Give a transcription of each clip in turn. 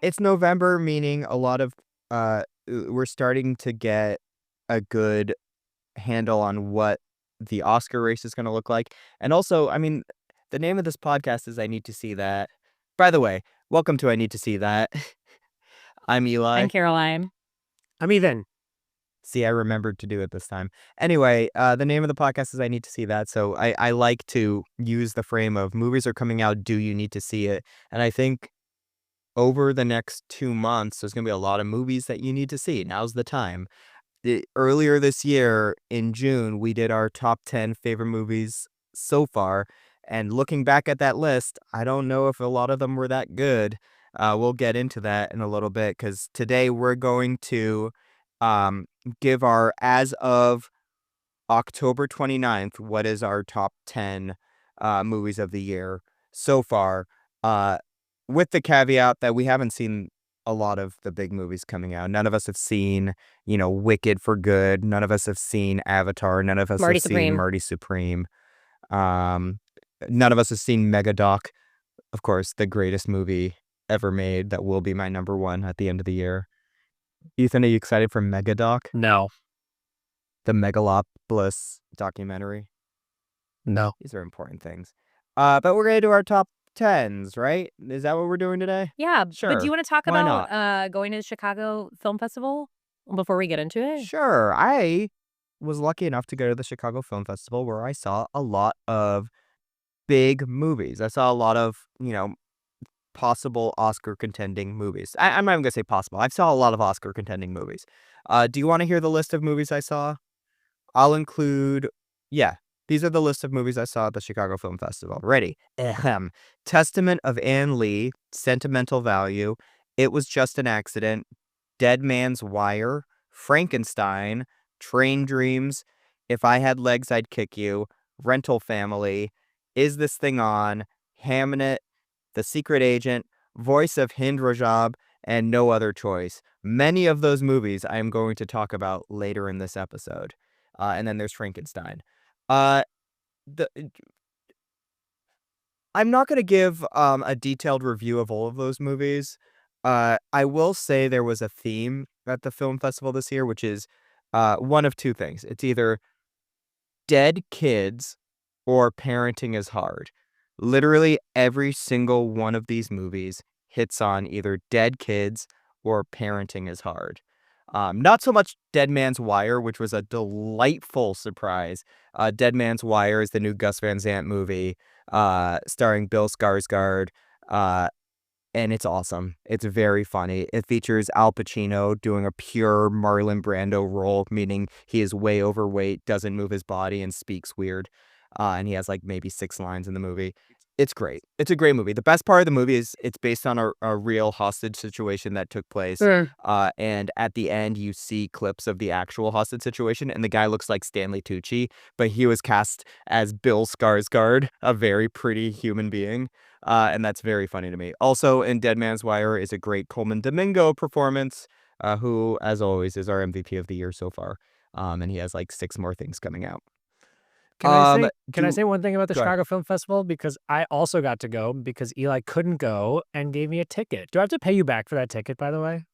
It's November, meaning a lot of we're starting to get a good handle on what the Oscar race is going to look like. And also, I mean, the name of this podcast is I Need to See That. By the way, welcome to I Need to See That. I'm Eli. I'm Caroline. I'm Ethan. See, I remembered to do it this time. Anyway, the name of the podcast is I Need to See That. So I like to use the frame of movies are coming out. Do you need to see it? And I think over the next 2 months, there's going to be a lot of movies that you need to see. Now's the time. Earlier this year in June, we did our top 10 favorite movies so far. And looking back at that list, I don't know if a lot of them were that good. We'll get into that in a little bit because today we're going to give our, as of October 29th, what is our top 10 movies of the year so far, with the caveat that we haven't seen a lot of the big movies coming out. None of us have seen, Wicked for Good. None of us have seen Avatar. None of us Marty have seen Supreme. Marty Supreme. None of us have seen Megadoc. Of course, the greatest movie ever made that will be my number one at the end of the year. Ethan, are you excited for Megadoc? No. The Megalopolis documentary? No. These are important things. But we're going to do our top 10s, right? Is that what we're doing today? Yeah, Sure. but do you want to talk Why about going to the Chicago Film Festival before we get into it? Sure. I was lucky enough to go to the Chicago Film Festival where I saw a lot of big movies. I saw a lot of, possible Oscar contending movies. I'm not even going to say possible. I saw a lot of Oscar contending movies. Do you want to hear the list of movies I saw? I'll include, these are the list of movies I saw at the Chicago Film Festival. Ready? Ahem. Testament of Ann Lee, Sentimental Value, It Was Just an Accident, Dead Man's Wire, Frankenstein, Train Dreams, If I Had Legs, I'd Kick You, Rental Family, Is This Thing On, Hamnet, The Secret Agent, Voice of Hind Rajab, and No Other Choice. Many of those movies I am going to talk about later in this episode. And then there's Frankenstein. I'm not going to give a detailed review of all of those movies. I will say there was a theme at the film festival this year, which is one of two things. It's either dead kids or parenting is hard. Literally every single one of these movies hits on either dead kids or parenting is hard. Not so much Dead Man's Wire, which was a delightful surprise. Dead Man's Wire is the new Gus Van Sant movie, starring Bill Skarsgård, and it's awesome. It's very funny. It features Al Pacino doing a pure Marlon Brando role, meaning he is way overweight, doesn't move his body, and speaks weird. And he has like maybe 6 lines in the movie. It's great. It's a great movie. The best part of the movie is it's based on a real hostage situation that took place. And at the end, you see clips of the actual hostage situation, and the guy looks like Stanley Tucci, but he was cast as Bill Skarsgård, a very pretty human being. And that's very funny to me. Also, in Dead Man's Wire is a great Coleman Domingo performance, who, as always, is our MVP of the year so far. And he has like 6 more things coming out. Can I say one thing about the Chicago Film Festival? Because I also got to go because Eli couldn't go and gave me a ticket. Do I have to pay you back for that ticket, by the way?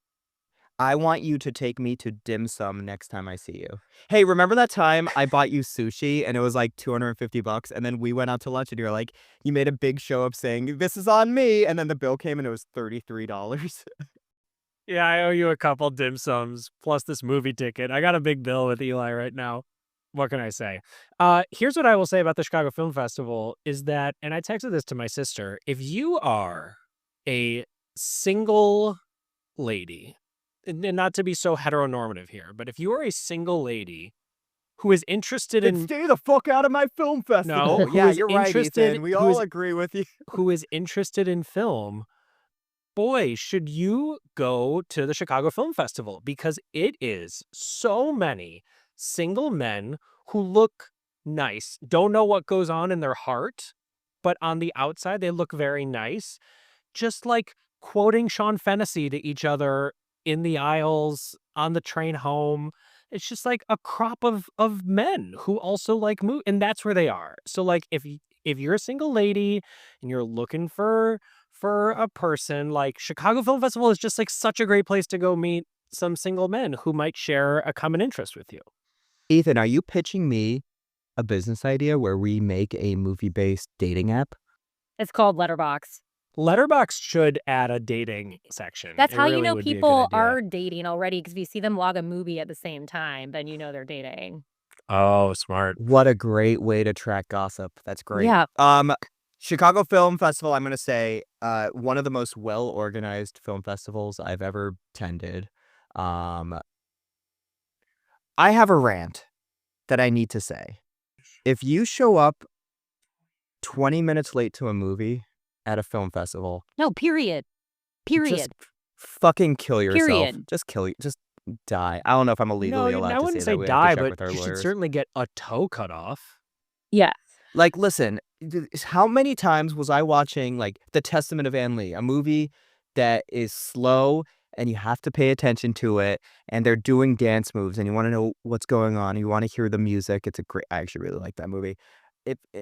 I want you to take me to dim sum next time I see you. Hey, remember that time I bought you sushi and it was like $250 and then we went out to lunch and you're like, you made a big show up saying, this is on me. And then the bill came and it was $33. Yeah, I owe you a couple dim sums plus this movie ticket. I got a big bill with Eli right now. What can I say? Here's what I will say about the Chicago Film Festival is that, and I texted this to my sister, if you are a single lady, and not to be so heteronormative here, but if you are a single lady who is interested in... Stay the fuck out of my film festival. No, yeah, you're right, Ethan. We all agree with you. Who is interested in film, boy, should you go to the Chicago Film Festival because it is so many single men who look nice, don't know what goes on in their heart, but on the outside, they look very nice. Just like quoting Sean Fennessy to each other in the aisles, on the train home. It's just like a crop of men who also like and that's where they are. So like if you're a single lady and you're looking for for a person like Chicago Film Festival is just like such a great place to go meet some single men who might share a common interest with you. Ethan, are you pitching me a business idea where we make a movie-based dating app? It's called Letterbox. Letterboxd should add a dating section. That's It how you really know would be a good people idea. are dating already, because if you see them log a movie at the same time, then you know they're dating. Oh, smart. What a great way to track gossip. That's great. Yeah. Chicago Film Festival, I'm gonna say, one of the most well-organized film festivals I've ever attended. I have a rant that I need to say. If you show up 20 minutes late to a movie at a film festival, No, period. just Period. fucking kill yourself. Period. Just die. I don't know if I'm No, legally allowed I to wouldn't say say that. We have to die, check but with our you should lawyers. certainly get a toe cut off. Yeah. Like, listen, how many times was I watching, like, The Testament of Anne Lee, a movie that is slow and you have to pay attention to it, and they're doing dance moves, and you wanna know what's going on, you wanna hear the music. It's a great I actually really like that movie.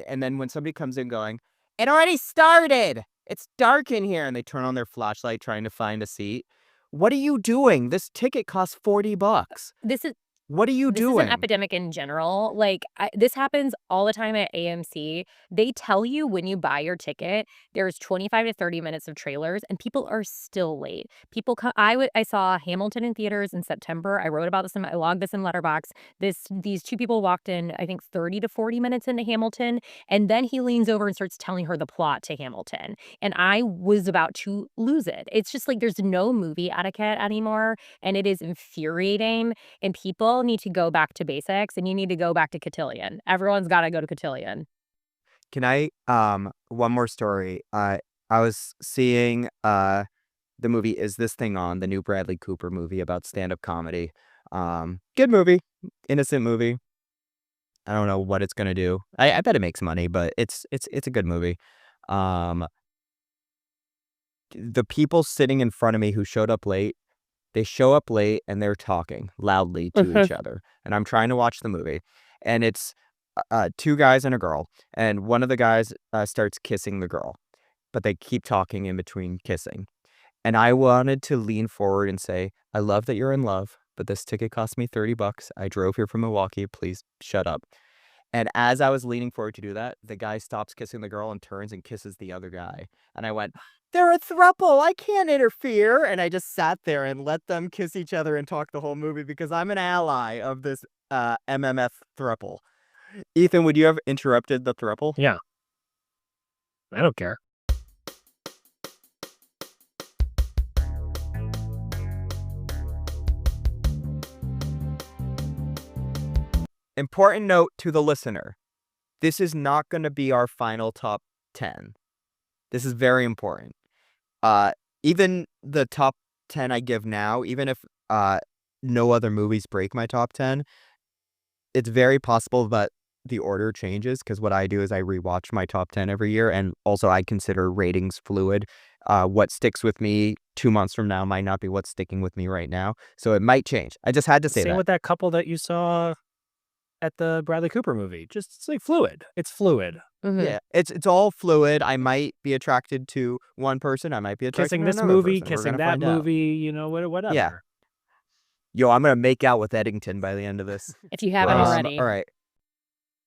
And then when somebody comes in going, "It already started! It's dark in here," and they turn on their flashlight trying to find a seat. What are you doing? This ticket costs $40. This is What are you This is an doing? epidemic in general. Like, this happens all the time at AMC. They tell you when you buy your ticket, there's 25 to 30 minutes of trailers, and people are still late. People come. I saw Hamilton in theaters in September. I wrote about this. I logged this in Letterbox. These two people walked in, I think 30 to 40 minutes into Hamilton, and then he leans over and starts telling her the plot to Hamilton, and I was about to lose it. It's just like there's no movie etiquette anymore, and it is infuriating. And people need to go back to basics, and you need to go back to cotillion. Everyone's gotta go to cotillion. Can I one more story. I was seeing the movie Is This Thing On, the new Bradley Cooper movie about stand-up comedy. Good movie, innocent movie. I don't know what it's gonna do. I bet it makes money, but it's a good movie. Um, the people sitting in front of me who showed up late, they show up late and they're talking loudly to each other. And I'm trying to watch the movie, and it's two guys and a girl, and one of the guys starts kissing the girl, but they keep talking in between kissing. And I wanted to lean forward and say, "I love that you're in love, but this ticket cost me $30. I drove here from Milwaukee. Please shut up." And as I was leaning forward to do that, the guy stops kissing the girl and turns and kisses the other guy. And I went, "They're a throuple. I can't interfere." And I just sat there and let them kiss each other and talk the whole movie because I'm an ally of this MMF throuple. Ethan, would you have interrupted the throuple? Yeah. I don't care. Important note to the listener. This is not going to be our final top 10. This is very important. Even the top 10 I give now, even if no other movies break my top 10, it's very possible that the order changes because what I do is I rewatch my top 10 every year, and also I consider ratings fluid. What sticks with me 2 months from now might not be what's sticking with me right now, so it might change. I just had to say Same that. with that couple that you saw at the Bradley Cooper movie. Just it's like fluid. It's fluid. Yeah, it's all fluid. I might be attracted to one person. I might be attracted Kissing to this another movie, person. We're kissing gonna that find out. movie, you know, whatever. Yeah. Yo, I'm gonna make out with Eddington by the end of this. If you haven't already. All right.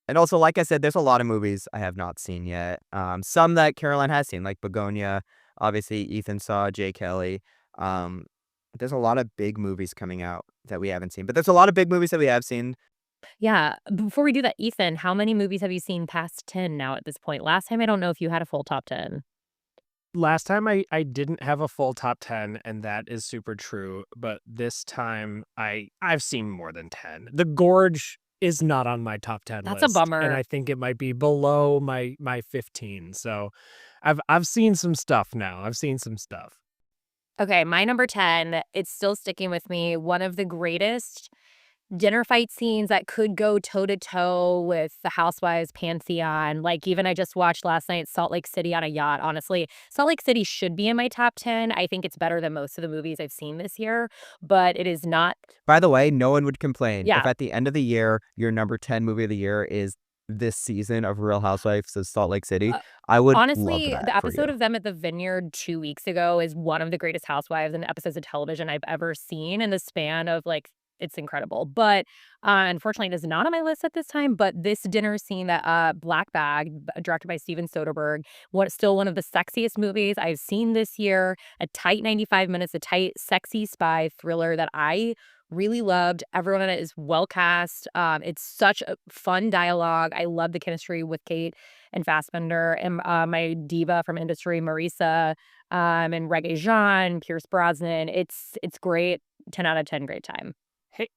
And also, like I said, there's a lot of movies I have not seen yet. Some that Caroline has seen, like Begonia. Obviously, Ethan saw Jay Kelly. There's a lot of big movies coming out that we haven't seen, but there's a lot of big movies that we have seen. Yeah. Before we do that, Ethan, how many movies have you seen past 10 now at this point? Last time, I don't know if you had a full top 10. Last time I didn't have a full top 10, and that is super true. But this time I've seen more than 10. The Gorge is not on my top 10 That's a list. bummer. And I think it might be below my 15. So I've seen some stuff now. I've seen some stuff. Okay, my number 10, it's still sticking with me. One of the greatest dinner fight scenes that could go toe-to-toe with the Housewives pantheon. Like, even I just watched last night Salt Lake City on a yacht. Honestly, Salt Lake City should be in my top 10. I think it's better than most of the movies I've seen this year, but it is not. By the way, no one would complain Yeah. if at the end of the year, your number 10 movie of the year is this season of Real Housewives of Salt Lake City, Uh, I would love Honestly, that the for you. episode of them at the Vineyard 2 weeks ago is one of the greatest housewives and episodes of television I've ever seen in the span of, like it's incredible, but, unfortunately, it is not on my list at this time, but this dinner scene that, Black Bag, directed by Steven Soderbergh, still one of the sexiest movies I've seen this year, a tight 95 minutes, a tight, sexy spy thriller that I really loved. Everyone in it is well cast, it's such a fun dialogue. I love the chemistry with Kate and Fassbender and, my diva from industry, Marisa, and Regé Jean, Pierce Brosnan. It's great. 10 out of 10, great time.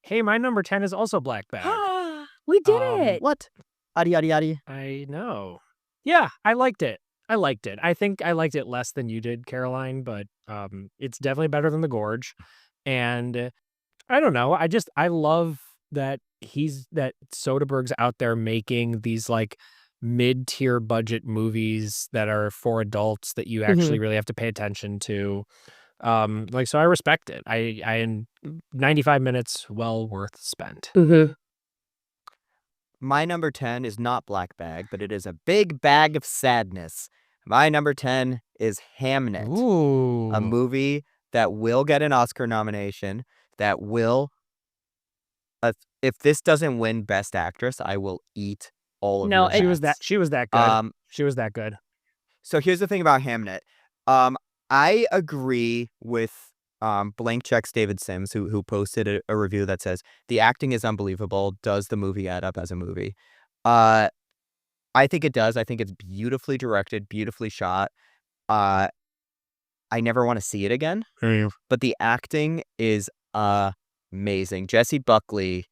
Hey, my number 10 is also Black Bag. We did Um, it! What? Adi, adi, adi. I know. Yeah, I liked it. I liked it. I think I liked it less than you did, Caroline, but, it's definitely better than The Gorge, and I don't know, I love that Soderbergh's out there making these, like, mid-tier budget movies that are for adults that you actually Mhm, really have to pay attention to. Like, so I respect it. 95 minutes well worth spent. mhm. My number 10 is not Black Bag, but it is a big bag of sadness. My number 10 is Hamnet, a Ooh. movie that will get an Oscar nomination, that will if this doesn't win Best Actress, I will eat all of No, your it hats. She was that good. Um, She was that good. so here's the thing about Hamnet. I agree with Blank Checks David Sims, who posted a review that says the acting is unbelievable. Does the movie add up as a movie? Uh, I think it does. I think it's beautifully directed, beautifully shot. Uh, I never want to see it again, Mm. but the acting is amazing. Jessie Buckley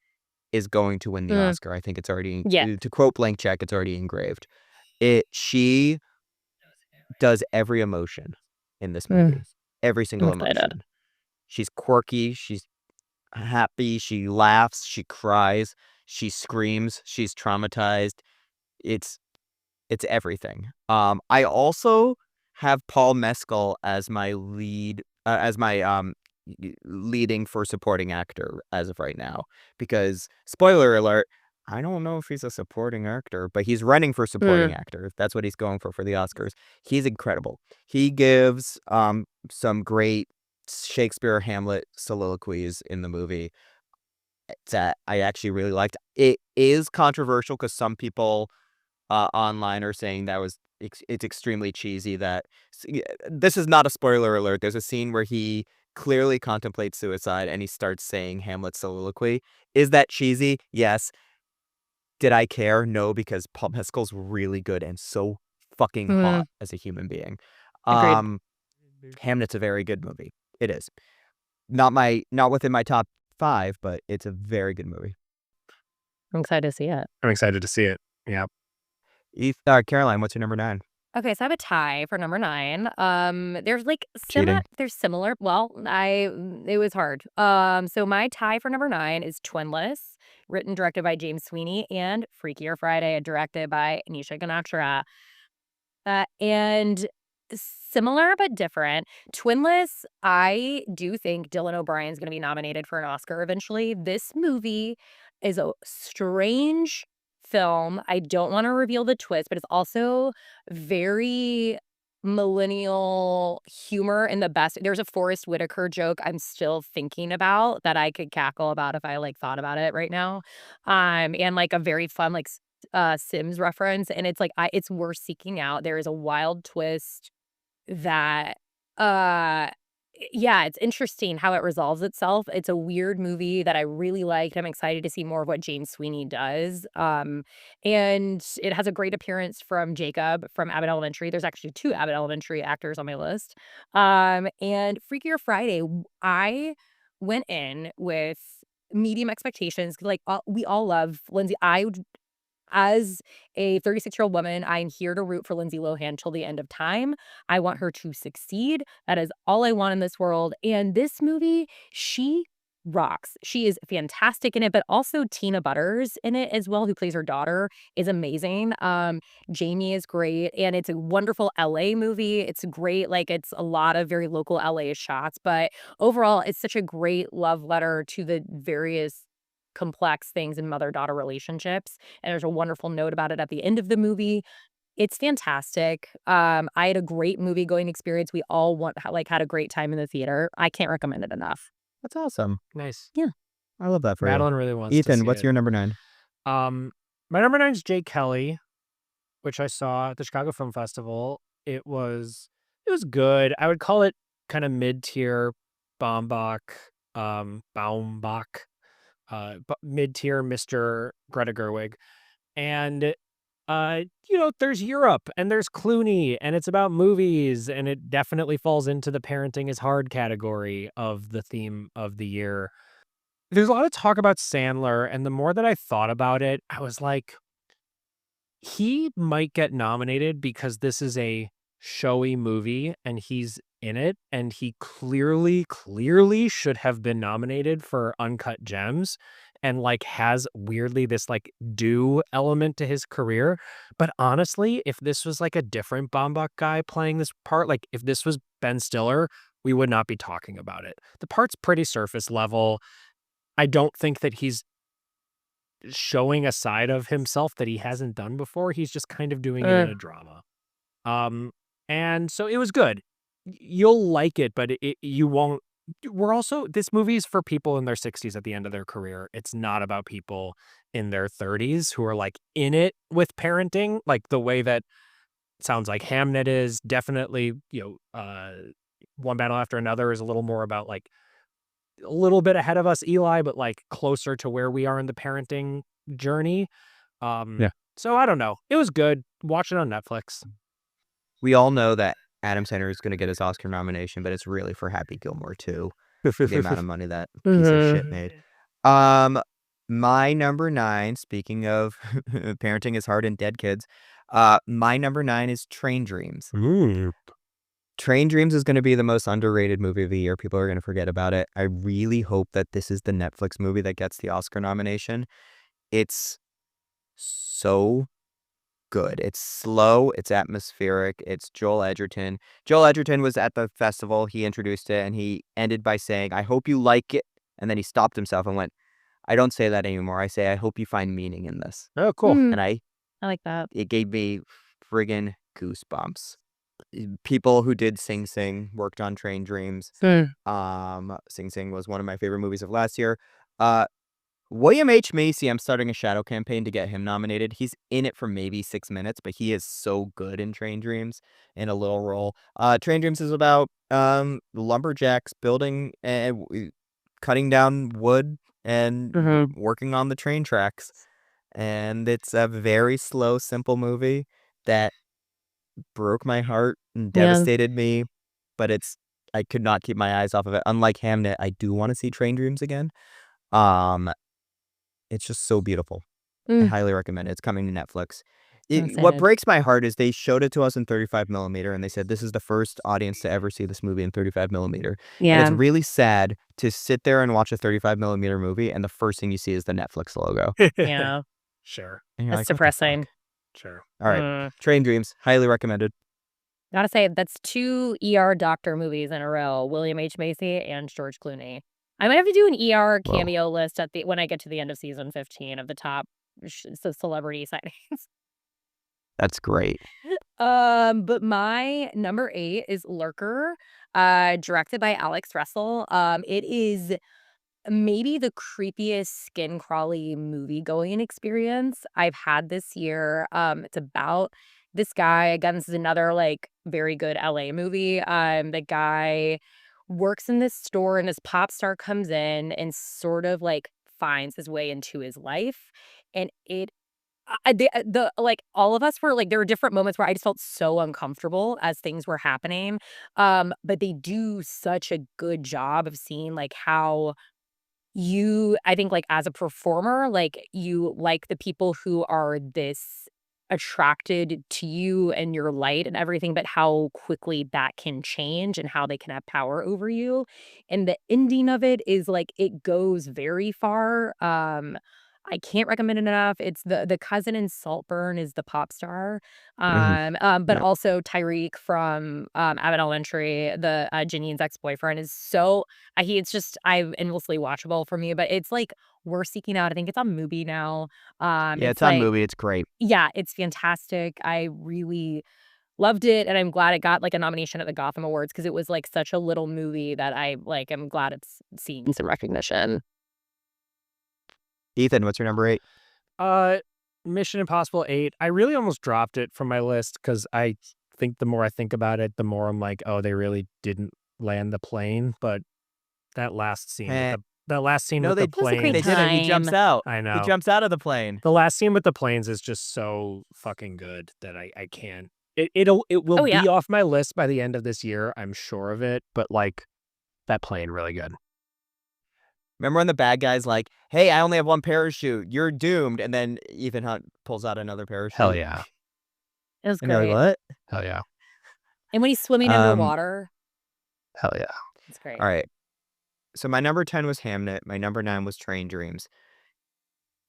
is going to win the Mm, Oscar. I think it's already, yeah. to quote Blank Check, it's already engraved. She does every emotion in this Mm, movie. Every I'm single excited. emotion. She's quirky, she's happy, she laughs, she cries, she screams, she's traumatized. It's it's everything. I also have Paul Mescal as my lead, as my leading for supporting actor as of right now, because spoiler alert, I don't know if he's a supporting actor, but he's running for supporting Mm, actor. That's what he's going for the Oscars. He's incredible. He gives some great Shakespeare Hamlet soliloquies in the movie that I actually really liked. It is controversial because some people online are saying that it's extremely cheesy. This is not a spoiler alert. There's a scene where he clearly contemplates suicide and he starts saying Hamlet's soliloquy. Is that cheesy? Yes. Did I care? No, because Paul Mescal's really good and so fucking mm, hot as a human being. agreed. Um, Hamlet's a very good movie. It is. Not within my top 5, but it's a very good movie. I'm excited to see it. I'm excited to see it. Yeah. Caroline, what's your number 9? Okay, so I have a tie for number 9. There's like Cheating. similar. Well, it was hard. So my tie for number 9 is Twinless, written directed by James Sweeney, and Freakier Friday, directed by Nisha Ganatra. And similar but different. Twinless, I do think Dylan O'Brien's going to be nominated for an Oscar eventually. This movie is a strange film. I don't want to reveal the twist, but it's also very millennial humor in the best. There's a Forrest Whitaker joke I'm still thinking about that I could cackle about if I like thought about it right now. And like a very fun like Sims reference, and it's like it's worth seeking out. There is a wild twist that, uh yeah, it's interesting how it resolves itself. It's a weird movie that I really liked. I'm excited to see more of what James Sweeney does. And it has a great appearance from Jacob from Abbott Elementary. There's actually 2 Abbott Elementary actors on my list. And Freakier Friday, I went in with medium expectations. Like, we all love Lindsay. As a 36-year-old woman, I'm here to root for Lindsay Lohan till the end of time. I want her to succeed. That is all I want in this world. And this movie, she rocks. She is fantastic in it, but also Tina Butters in it as well, who plays her daughter, is amazing. Jamie is great, and it's a wonderful LA movie. It's great, like it's a lot of very local LA shots, but overall, it's such a great love letter to the various complex things in mother-daughter relationships, and there's a wonderful note about it at the end of the movie. It's fantastic. I had a great movie-going experience. We all had a great time in the theater. I can't recommend it enough. That's awesome. Nice. Yeah. I love that for you. Madeline really wants to Ethan, see what's it. your number 9? My number 9 is Jay Kelly, which I saw at the Chicago Film Festival. It was good. I would call it kind of mid-tier Baumbach, Baumbach, mid-tier Mr. Greta Gerwig. And there's Europe and there's Clooney and it's about movies and it definitely falls into the parenting is hard category of the theme of the year. There's a lot of talk about Sandler, and the more that I thought about it, I was like, he might get nominated because this is a showy movie and he's in it, and he clearly should have been nominated for Uncut Gems and like has weirdly this like due element to his career. But honestly, if this was like a different Baumbach guy playing this part, like if this was Ben Stiller, we would not be talking about it. The part's pretty surface level. I don't think that he's showing a side of himself that he hasn't done before. He's just kind of doing it in a drama. Um, and so it was good. You'll like it, but you won't. This movie is for people in their 60s at the end of their career. It's not about people in their 30s who are like in it with parenting, like the way that sounds like Hamnet is. Definitely, One Battle After Another is a little more about like a little bit ahead of us, Eli, but like closer to where we are in the parenting journey. Yeah. So I don't know. It was good. Watch it on Netflix. We all know that Adam Sandler is going to get his Oscar nomination, but it's really for Happy Gilmore 2, the amount of money that piece of shit made. My number 9, speaking of parenting is hard and dead kids, my number 9 is Train Dreams. Train Dreams is going to be the most underrated movie of the year. People are going to forget about it. I really hope that this is the Netflix movie that gets the Oscar nomination. It's so good. It's slow. It's atmospheric. It's Joel Edgerton. Joel Edgerton was at the festival. He introduced it, and he ended by saying, "I hope you like it." And then he stopped himself and went, "I don't say that anymore. I say, I hope you find meaning in this." Oh, cool. And I like that. it gave me friggin' goosebumps. People who did Sing Sing worked on Train Dreams. Sing Sing was one of my favorite movies of last year. William H. Macy, I'm starting a shadow campaign to get him nominated. He's in it for maybe 6 minutes, but he is so good in Train Dreams in a little role. Train Dreams is about lumberjacks building and cutting down wood and working on the train tracks. And it's a very slow, simple movie that broke my heart and devastated me, but I could not keep my eyes off of it. Unlike Hamnet, I do want to see Train Dreams again. It's just so beautiful. I highly recommend it. It's coming to Netflix. What breaks my heart is they showed it to us in 35 millimeter, and they said this is the first audience to ever see this movie in 35 millimeter. And it's really sad to sit there and watch a 35 millimeter movie, and the first thing you see is the Netflix logo. Yeah. Sure. And you're That's like, "What the depressing. fuck?" Sure. All right. Train Dreams, highly recommended. Gotta say, that's 2 ER doctor movies in a row, William H. Macy and George Clooney. I might have to do an ER Whoa. cameo list when I get to the end of season 15 of the top celebrity sightings. That's great. But my number 8 is Lurker, directed by Alex Russell. It is maybe the creepiest skin crawly movie-going experience I've had this year. It's about this guy. Again, this is another, like, very good LA movie. The guy works in this store, and this pop star comes in and sort of, like, finds his way into his life, and it like, all of us were like there were different moments where I just felt so uncomfortable as things were happening, but they do such a good job of seeing, like, how I think, like, as a performer, like, you like the people who are this attracted to you and your light and everything, but how quickly that can change and how they can have power over you, and the ending of it is, like, it goes very far. I can't recommend it enough. It's the cousin in Saltburn is the pop star, Mhm. but Yep. also Tyreek from, Abbott Elementary, the, Janine's ex-boyfriend is so it's just endlessly watchable for me, but it's, like, worth seeking out. I think it's on Mubi now. Yeah, It's it's on like movie, it's great. yeah, it's fantastic. I really loved it, and I'm glad it got, like, a nomination at the Gotham Awards because it was, like, such a little movie that I'm glad it's seeing some recognition. Ethan, what's your number 8? Uh, Mission Impossible 8, I really almost dropped it from my list because I think the more I think about it, the more I'm like, "Oh, they really didn't land the plane," but that last scene with Eh. No, the It was a great they planes. didn't. He jumps time. out. I He know. jumps out of the plane. The last scene with the planes is just so fucking good that I can't it will Oh, yeah. be off my list by the end of this year, I'm sure of it, but, like, that plane really good. Remember when the bad guy's like, "Hey, I only have 1 parachute. You're doomed." And then Ethan Hunt pulls out another Hell parachute. yeah. It was And you're like, great. "What?" Hell yeah. And when he's swimming Um, underwater, Hell yeah. it's great. alright. So my number 10 was Hamnet, my number 9 was Train Dreams.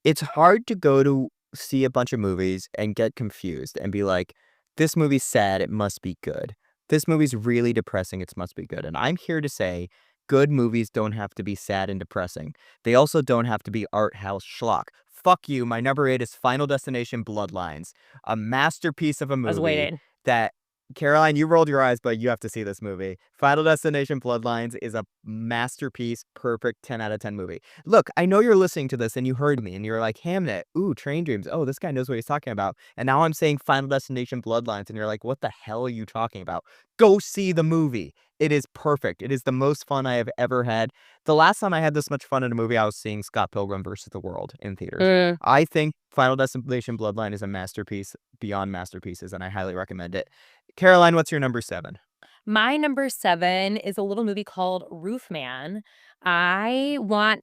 It's hard to go to see a bunch of movies and get confused and be like, "This movie's sad, it must be good. This movie's really depressing, it must be good." And I'm here to say, good movies don't have to be sad and depressing. They also don't have to be art house schlock. Fuck you, my number 8 is Final Destination: Bloodlines, a masterpiece of a I was movie waiting. that Caroline, you rolled your eyes, but you have to see this movie. Final Destination: Bloodlines is a masterpiece, perfect 10 out of 10 movie. Look, I know you're listening to this and you heard me and you're like, Hamnet, ooh, Train Dreams. Oh, this guy knows what he's talking about. And now I'm saying Final Destination Bloodlines, and you're like, what the hell are you talking about? Go see the movie. It is perfect. It is the most fun I have ever had. The last time I had this much fun in a movie, I was seeing Scott Pilgrim versus the World in theaters. Mm. I think Final Destination Bloodline is a masterpiece beyond masterpieces, and I highly recommend it. Caroline, what's your number 7? My number 7 is a little movie called Roofman. I want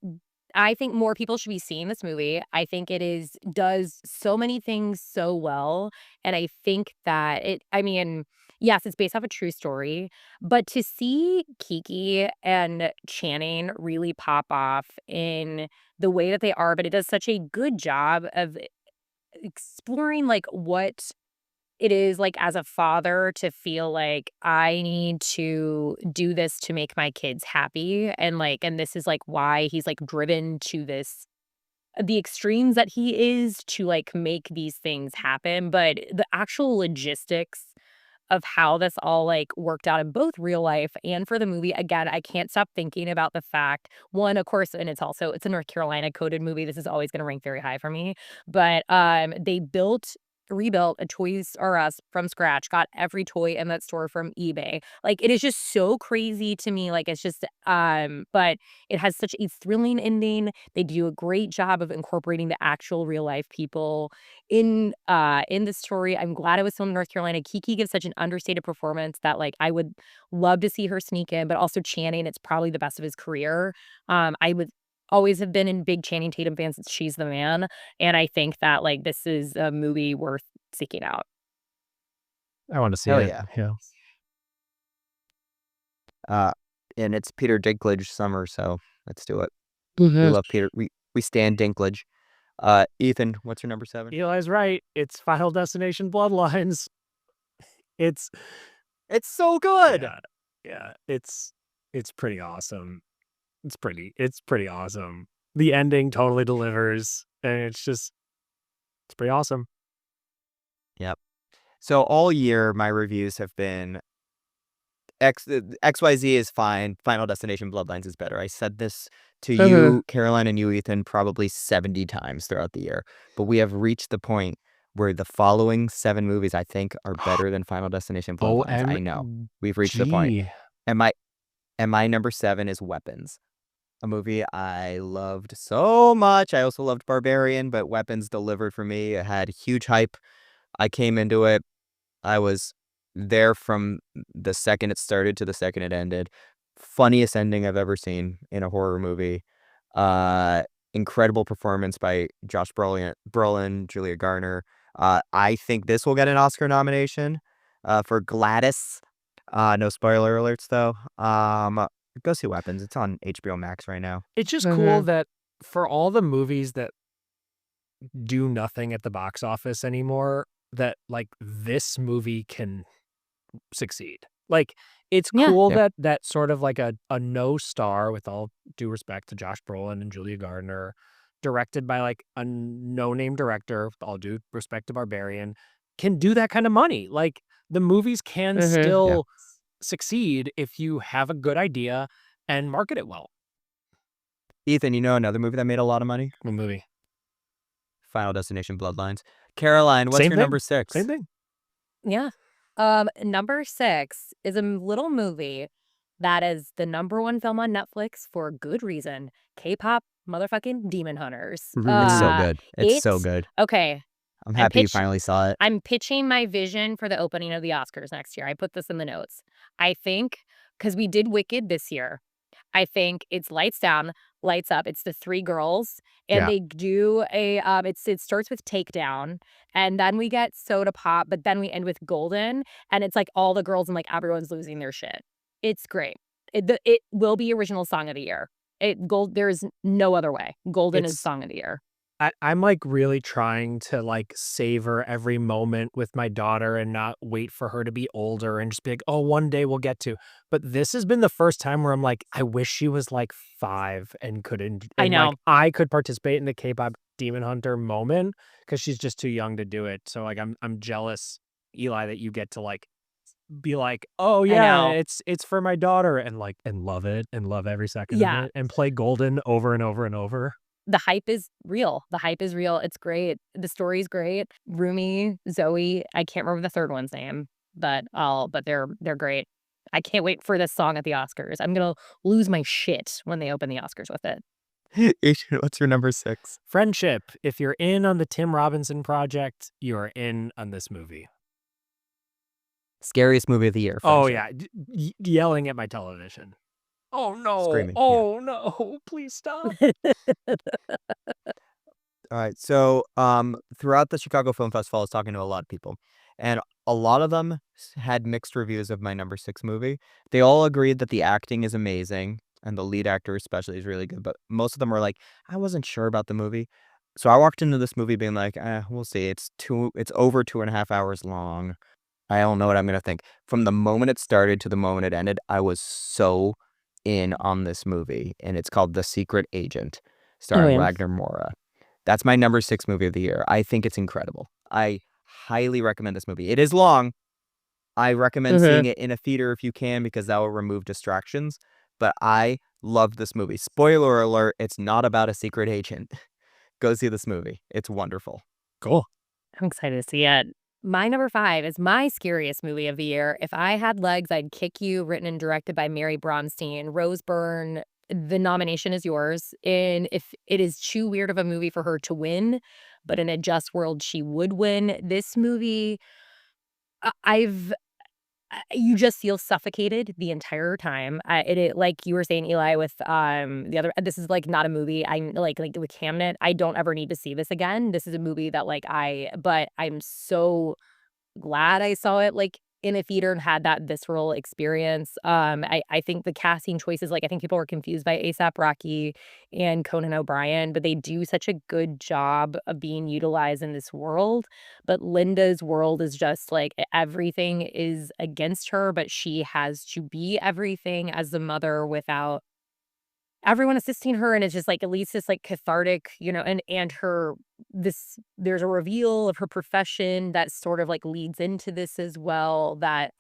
I think more people should be seeing this movie. I think it is does so many things so well, and I think that yes, it's based off a true story, but to see Kiki and Channing really pop off in the way that they are, but it does such a good job of exploring, like, what it is like as a father to feel like I need to do this to make my kids happy and this is like why he's like driven to this the extremes that he is to like make these things happen, but the actual logistics of how this all like worked out in both real life and for the movie. Again, I can't stop thinking about the fact one, of course, and it's a North Carolina coded movie. This is always going to rank very high for me. But they rebuilt a Toys R Us from scratch, got every toy in that store from eBay. Like it is just so crazy to me. Like it's just but it has such a thrilling ending. They do a great job of incorporating the actual real life people in the story. I'm glad it was filmed in North Carolina. Kiki gives such an understated performance that like I would love to see her sneak in, but also Channing, it's probably the best of his career. I would always have been in big Channing Tatum fans since She's the Man, and I think that like this is a movie worth seeking out. I wanna see Hell it. yeah. Yeah. Uh, and it's Peter Dinklage summer, so let's do it. We Mhm. love Peter. We stand Dinklage. Ethan, what's your number 7? Eli's right. It's Final Destination Bloodlines. It's It's so good. yeah, yeah, it's pretty awesome. It's pretty awesome. The ending totally delivers, and it's pretty awesome. Yep. So all year, my reviews have been XYZ is fine. Final Destination Bloodlines is better. I said this to Mhm. you, Caroline, and you, Ethan, probably 70 times throughout the year. But we have reached the point where the following 7 movies I think are better than Final Destination Bloodlines. I know. We've reached the point. OMG. And my number 7 is Weapons, a movie I loved so much. I also loved Barbarian, but Weapons delivered for me. It had huge hype. I came into it. I was there from the second it started to the second it ended. Funniest ending I've ever seen in a horror movie. Uh, Incredible performance by Josh Brolin, Julia Garner. I think this will get an Oscar nomination for Gladys. No spoiler alerts though. Go see Weapons. It's on HBO Max right now. It's just cool Mhm. that for all the movies that do nothing at the box office anymore, that like this movie can succeed. Like, it's Yeah. cool Yep. that sort of like a no star, with all due respect to Josh Brolin and Julia Gardner, directed by like a no name director, with all due respect to Barbarian, can do that kind of money. Like, the movies can Mhm. Yeah. still succeed if you have a good idea and market it well. Ethan, you know another movie that made a lot of money? The movie. Final Destination: Bloodlines. Caroline, what's Same your number thing. Same 6? thing. Yeah. Number 6 is a little movie that is the number 1 film on Netflix for good reason. K-pop motherfucking Demon Hunters. It's so Ooh. good. It's It so good. okay, I'm I'm happy you pitch finally saw it. I'm pitching my vision for the opening of the Oscars next year. I put this in the notes. I think because we did Wicked this year. I think it's lights down, lights up. It's the 3 girls, and Yeah. they do it starts with Takedown, and then we get Soda Pop, but then we end with Golden, and it's, like, all the girls and, like, everyone's losing their shit. It's great. It will be original song of the year. There's no other way. Golden is It's song of the year. I'm, like, really trying to, like, savor every moment with my daughter and not wait for her to be older and just be like, "Oh, one day we'll get to." But this has been the first time where I'm like, I wish she was, like, 5 and I like, know. I could participate in the K-pop Demon Hunter moment, because she's just too young to do it. So, like, I'm jealous, Eli, that you get to, like, be like, "Oh, I yeah, know. it's for my daughter," and, like, and love it and love every second of Yeah. it and play Golden over and over and over. The hype is real. The hype is real. It's great. The story's great. Rumi, Zoe, I can't remember the third one's name, but they're great. I can't wait for this song at the Oscars. I'm gonna lose my shit when they open the Oscars with it. Adrian, what's your number 6? Friendship. If you're in on the Tim Robinson project, you are in on this movie. Scariest movie of the year, Oh, Friendship. yeah, yelling at my television. "Oh, no. Screaming, yeah. Oh, no. Please stop." Alright, so, throughout the Chicago Film Festival, I was talking to a lot of people, and a lot of them had mixed reviews of my number 6 movie. They all agreed that the acting is amazing, and the lead actor especially is really good, but most of them were like, "I wasn't sure about the movie." So I walked into this movie being like, we'll see. It's over 2.5 hours long. I don't know what I'm gonna think." From the moment it started to the moment it ended, I was so in on this movie, and it's called The Secret Agent, Oh, starring yeah. Ragnar Mora. That's my number 6 movie of the year. I think it's incredible. I highly recommend this movie. It is long. I recommend seeing Mhm. it in a theater if you can because that will remove distractions, but I love this movie. Spoiler alert, it's not about a secret agent. Go see this movie. It's wonderful. Cool. I'm excited to see it. My number 5 is my scariest movie of the year. If I Had Legs, I'd Kick You, written and directed by Mary Bronstein. Rose Byrne, the nomination is yours. And if it is too weird of a movie for her to win, but in a just world, she would win. This movie, I've you just feel suffocated the entire time. Like you were saying, Eli, with the other. This is like not a movie. I'm like with Hamnet. I don't ever need to see this again. This is a movie that but I'm so glad I saw it, like, in a theater and had that visceral experience. I think the casting choices, like, I think people were confused by A$AP Rocky and Conan O'Brien, but they do such a good job of being utilized in this world. But Linda's world is just, like, everything is against her, but she has to be everything as the mother without everyone assisting her, and it's just, like, at least it's, like, cathartic, and her this there's a reveal of her profession that sort of, like, leads into this as well that,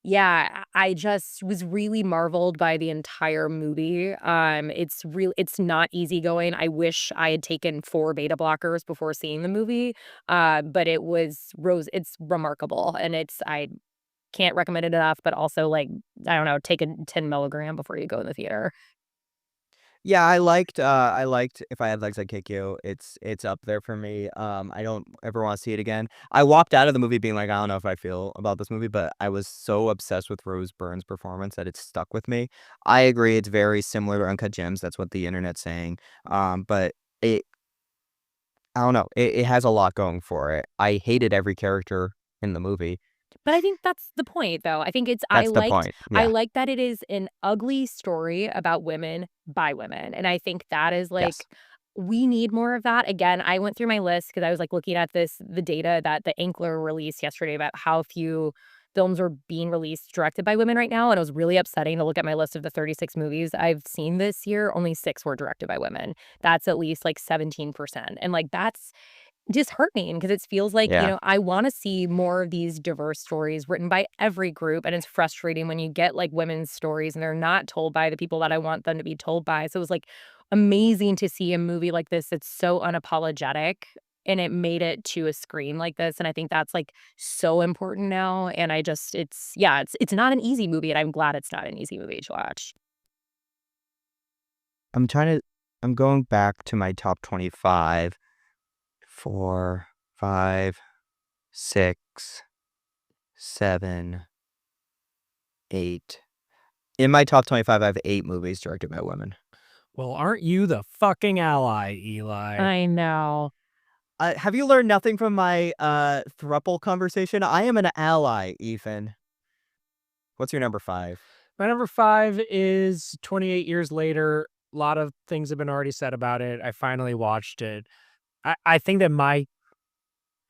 yeah, I just was really marveled by the entire movie. It's not easygoing. I wish I had taken 4 beta blockers before seeing the movie, but it's remarkable, and I can't recommend it enough, but also, like, I don't know, take a 10 milligram before you go in the theater. Yeah, I liked If I Had Legs, I'd Kick You. It's up there for me. I don't ever wanna see it again. I walked out of the movie being like, "I don't know if I feel about this movie," but I was so obsessed with Rose Byrne's performance that it stuck with me. I agree, it's very similar to Uncut Gems, that's what the internet's saying, but it I don't know, it has a lot going for it. I hated every character in the movie. But I think that's the point, though. I think it's That's the point, I yeah, like that it is an ugly story about women by women, and I think that is, like, yes. we need more of that. Again, I went through my list because I was, like, looking at the data that the Ankler released yesterday about how few films are being released directed by women right now, and it was really upsetting to look at my list of the 36 movies I've seen this year, only 6 were directed by women. That's at least, like, 17%, and, like, that's disheartening because it feels like, Yeah. I wanna see more of these diverse stories written by every group, and it's frustrating when you get, like, women's stories and they're not told by the people that I want them to be told by, so it was, like, amazing to see a movie like this that's so unapologetic, and it made it to a screen like this, and I think that's, like, so important now, and I just it's yeah, it's not an easy movie, and I'm glad it's not an easy movie to watch. I'm trying to I'm going back to my top 25. 4, 5, 6, 7, 8. In my top 25, I have 8 movies directed by women. Well, aren't you the fucking ally, Eli? I know. Have you learned nothing from my, thruple conversation? I am an ally, Ethan. What's your number 5? My number 5 is 28 years later. A lot of things have been already said about it. I finally watched it. I think that my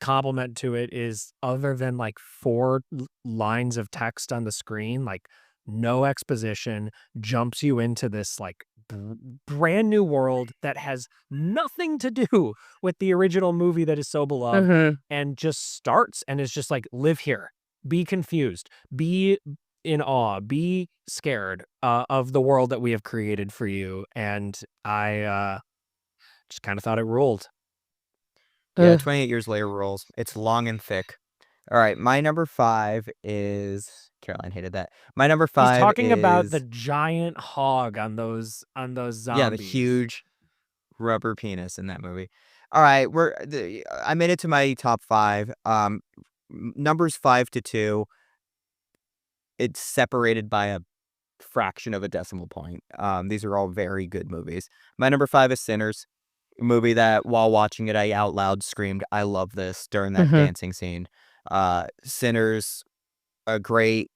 compliment to it is other than like 4 lines of text on the screen, like no exposition, jumps you into this like brand new world that has nothing to do with the original movie that is so beloved, Mhm. and just starts and is just like, live here, be confused, be in awe, be scared of the world that we have created for you. And I just kind of thought it ruled. Yeah, Ugh. 28 Years Later rules. It's long and thick. Alright, my number 5 is Caroline hated that. My number He's 5 talking about the is giant hog on those yeah, the zombies. huge rubber penis in that movie. Alright, I made it to my top 5. Numbers 5 to 2, it's separated by a fraction of a decimal point. These are all very good movies. My number 5 is Sinners, a movie that while watching it, I out loud screamed, "I love this," during that Mhm. dancing scene. Sinners, a great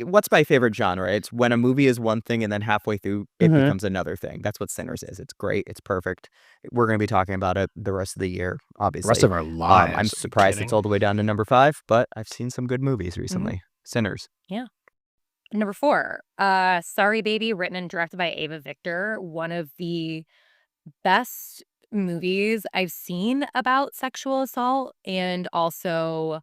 what's my favorite genre? It's when a movie is one thing and then halfway through it Mhm. becomes another thing. That's what Sinners is. It's great. It's perfect. We're gonna be talking about it the rest of the year, The rest obviously. of our I'm lives. Are you surprised it's kidding? all the way down to number 5, but I've seen some good movies Mhm. recently. Sinners. Yeah. Number 4, Sorry Baby, written and directed by Ava Victor, one of the best movies I've seen about sexual assault and also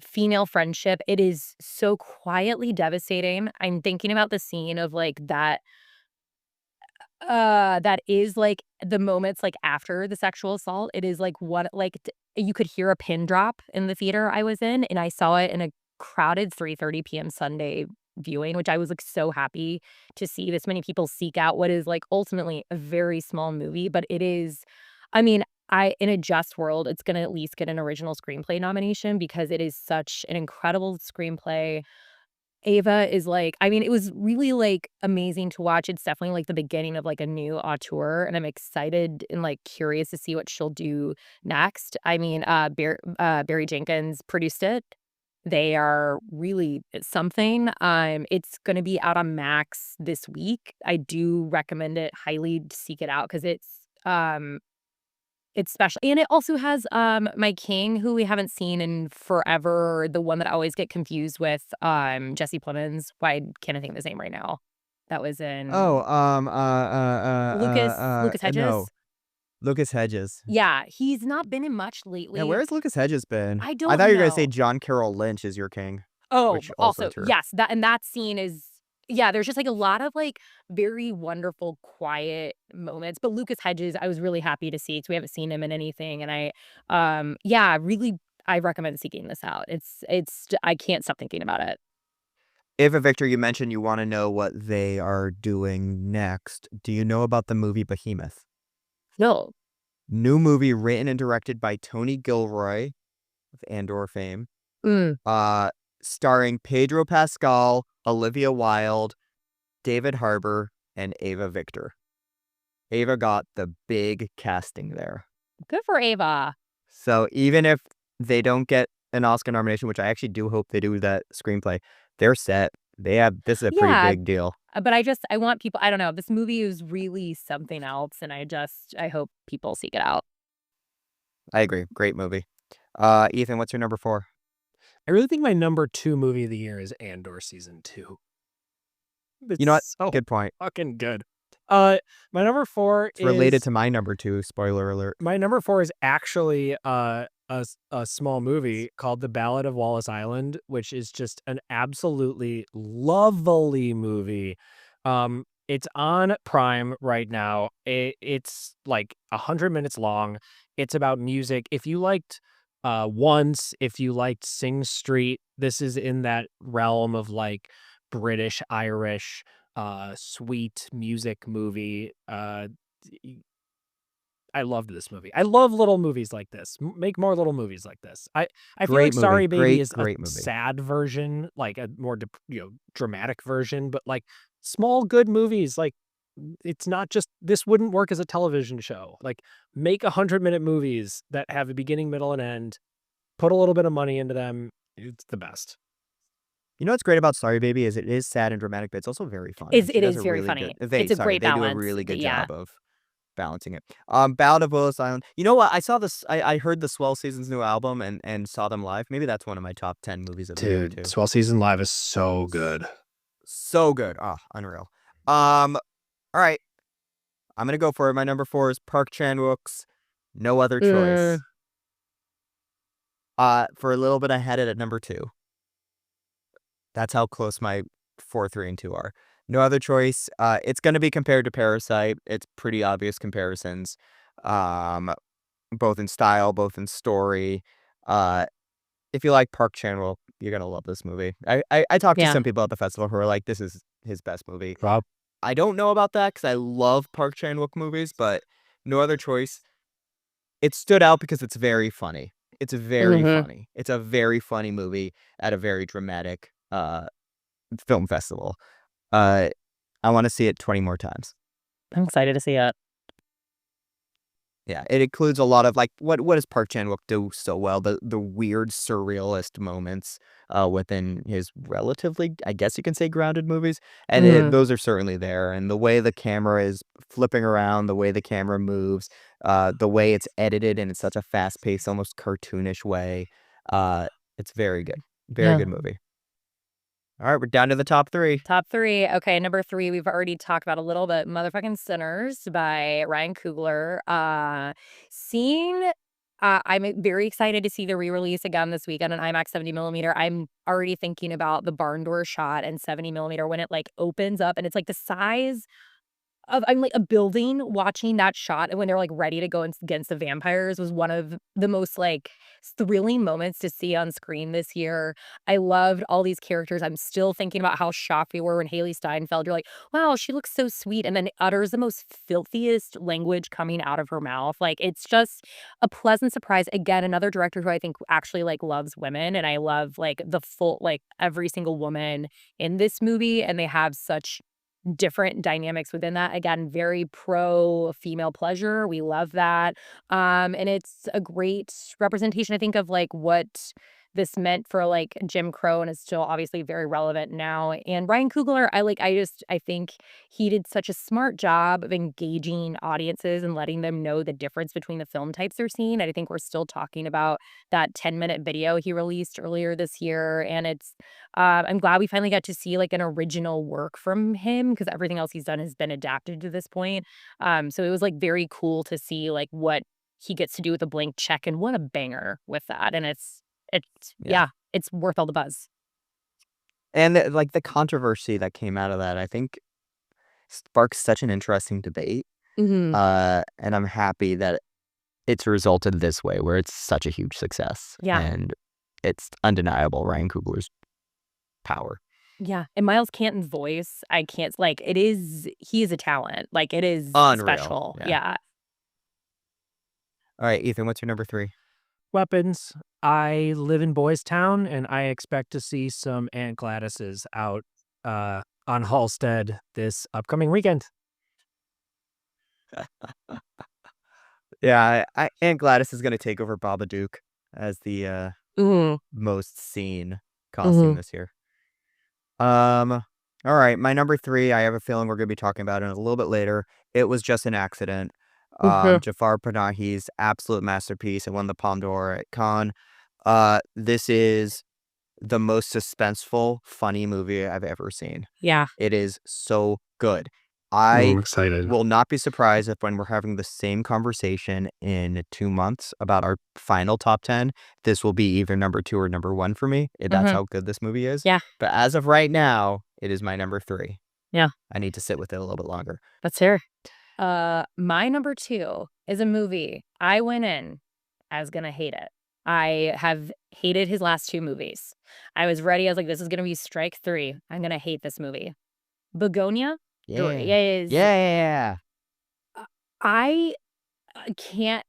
female friendship. It is so quietly devastating. I'm thinking about the scene of, like, that is, like, the moments, like, after the sexual assault. It is, like, what like, t you could hear a pin drop in the theater I was in, and I saw it in a crowded 3:30 PM Sunday viewing, which I was, like, so happy to see this many people seek out what is, like, ultimately a very small movie, but it is I mean, in a just world, it's gonna at least get an original screenplay nomination because it is such an incredible screenplay. Ava is like I mean, it was really, like, amazing to watch. It's definitely, like, the beginning of, like, a new auteur, and I'm excited and, like, curious to see what she'll do next. I mean, Barry Jenkins produced it. They are really something. It's gonna be out on Max this week. I do recommend it highly to seek it out because it's special, and it also has, my king, who we haven't seen in forever, the one that I always get confused with, Jesse Plemons. Why can't I think of his name right now? That was Oh, in Lucas no. Hedges? Lucas Hedges. Yeah, he's not been in much Yeah, lately. where's Lucas Hedges been? I I don't thought you were gonna say know. John Carroll Lynch is your king, Oh, which also also, true. yes, that scene is yeah, there's just, like, a lot of, like, very wonderful, quiet moments, but Lucas Hedges, I was really happy to see because we haven't seen him in anything, and yeah, really, I recommend seeking this out. I can't stop thinking about it. Ava Victor, you mentioned you wanna know what they are doing next. Do you know about the movie Behemoth? No. New movie written and directed by Tony Gilroy of Andor fame, Mm. uh, starring Pedro Pascal, Olivia Wilde, David Harbour, and Ava Victor. Ava got the big casting there. Good for Ava. So even if they don't get an Oscar nomination, which I actually do hope they do with that screenplay, they're set. They have this is a pretty Yeah, big deal. But I want people I don't know, this movie is really something else, and I hope people seek it out. I agree. Great movie. Ethan, what's your number 4? I really think my number 2 movie of the year is Andor season 2. You know what? It's so Good point. fucking good. Uh, my number 4 It's related is to my number 2, spoiler alert. actually a small movie called The Ballad of Wallace Island, which is just an absolutely lovely movie. It's on Prime right now. It's like 100 minutes long. It's about music. If you liked Once, if you liked Sing Street, this is in that realm of like British, Irish, sweet music movie. I loved this movie. I love little movies like this. Make more little movies like this. I feel like Great movie. Sorry Baby Great, is a great movie. sad version, like a more dramatic version, but like small good movies, like it's not just this wouldn't work as a television show. Like make 100-minute movies that have a beginning, middle, and end. Put a little bit of money into them. It's the best. You know what's great about Sorry Baby is it is sad and dramatic, but it's also very funny. She It does is a very really good funny. It's a great they do a balance. really good Yeah. job of balancing it. Ballad of Willis Island. You know what? I saw this I heard the Swell Season's new album and saw them live. Maybe that's one of my top 10 movies of the year Dude, too. Swell Season Live is so good. So good. Ah, unreal. All right. I'm gonna go for it. My number 4 is Park Chan-wook's No Other Mm, Choice. For a little bit, I had it at number 2. That's how close my 4, 3, and 2 are. No Other Choice. It's gonna be compared to Parasite. It's pretty obvious comparisons, um, both in style, both in story. Uh, if you like Park Chan-wook, you're gonna love this movie. I talked to yeah. some people at the festival who are like, "This is his best movie." Rob? I don't know about that because I love Park Chan-wook movies, but No Other Choice, it stood out because it's very funny. It's very Mhm. funny. It's a very funny movie at a very dramatic, film festival. Uh, I wanna see it 20 more times. I'm excited to see it. Yeah, it includes a lot of, like, what does Park Chan-wook do so well? The weird surrealist moments, within his relatively, I guess you can say, grounded movies, and Mhm. those are certainly there, and the way the camera is flipping around, the way the camera moves, the way it's edited in such a fast-paced, almost cartoonish way, it's very good. Very Yeah. good movie. Alright, we're down to the top 3. Top 3. Okay, number 3, we've already talked about a little bit, Motherfucking Sinners by Ryan Coogler. Seeing I'm very excited to see the re-release again this weekend on IMAX 70 millimeter. I'm already thinking about the barn door shot and 70 millimeter when it, like, opens up and it's, like, the size of I'm like, a building watching that shot and when they're, like, ready to go against the vampires was one of the most, like, thrilling moments to see on screen this year. I loved all these characters. I'm still thinking about how shocked we were when Haley Steinfeld, you're like, "Wow, she looks so sweet," and then utters the most filthiest language coming out of her mouth. Like, it's just a pleasant surprise. Again, another director who I think actually, like, loves women, and I love, like, the full like, every single woman in this movie, and they have such different dynamics within that. Again, very pro female pleasure. We love that. And it's a great representation, I think, of like what this meant for like Jim Crow and is still obviously very relevant now. And Ryan Coogler, I think he did such a smart job of engaging audiences and letting them know the difference between the film types they're seeing. I think we're still talking about that 10-minute video he released earlier this year. And I'm glad we finally got to see, like, an original work from him because everything else he's done has been adapted to this point. So it was, like, very cool to see, like, what he gets to do with a blank check, and what a banger with that, and Yeah. yeah, it's worth all the buzz. And, like, the controversy that came out of that, I think, sparks such an interesting debate, Mhm. and I'm happy that it's resulted this way, where it's such a huge success, Yeah, and it's undeniable Ryan Coogler's power. yeah, and Miles Canton's voice, I can't like, he is a talent, like, it is Unreal, special, yeah. yeah. Alright, Ethan, what's your number 3? Weapons. I live in Boys Town, and I expect to see some Aunt Gladys's out on Halstead this upcoming weekend. Yeah, Aunt Gladys is gonna take over Babadook as the, Mhm, most seen costume mhm. this year. Um All right, my number 3, I have a feeling we're gonna be talking about it a little bit later. It Was Just an Accident. Mhm. Jafar Panahi's absolute masterpiece. It won the Palme d'Or at Cannes. This is the most suspenseful, funny movie I've ever seen. Yeah. It is so good. Oh, I I'm excited. will not be surprised if when we're having the same conversation in 2 months about our final top 10, this will be either number 2 or number 1 for me. That's Mhm. how good this movie is. Yeah. But as of right now, it is my number 3. Yeah. I need to sit with it a little bit longer. That's fair. My number 2 is a movie I went in, I was gonna hate it. I have hated his last 2 movies. I was ready, I was like, "This is gonna be strike 3. I'm gonna hate this movie." Begonia Yeah. is Yeah. uh, I can't